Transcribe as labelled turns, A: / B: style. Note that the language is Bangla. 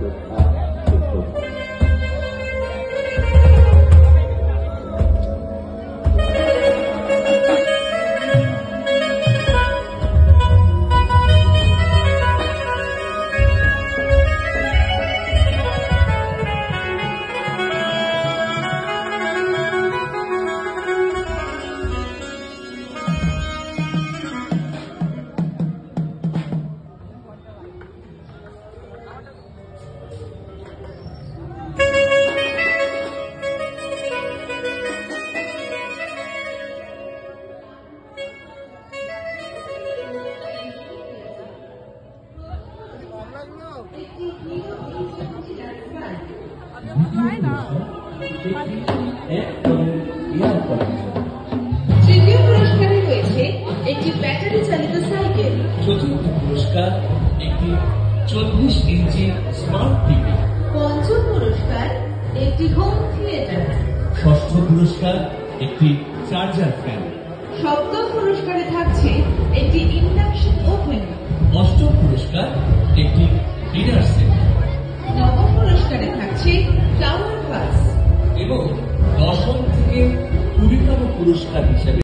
A: শ্রদ্ধা শেষ করব।
B: তৃতীয় পুরস্কারে রয়েছে একটি ব্যাটারি চালিত সাইকেল।
C: চতুর্থ পুরস্কার একটি 40 ইঞ্চি স্মার্ট টিভি।
B: পঞ্চম পুরস্কার একটি হোম থিয়েটার।
C: ষষ্ঠ পুরস্কার একটি চার্জার ফ্যান।
B: সপ্তম পুরস্কারে থাকছে একটি ইন্ডাকশন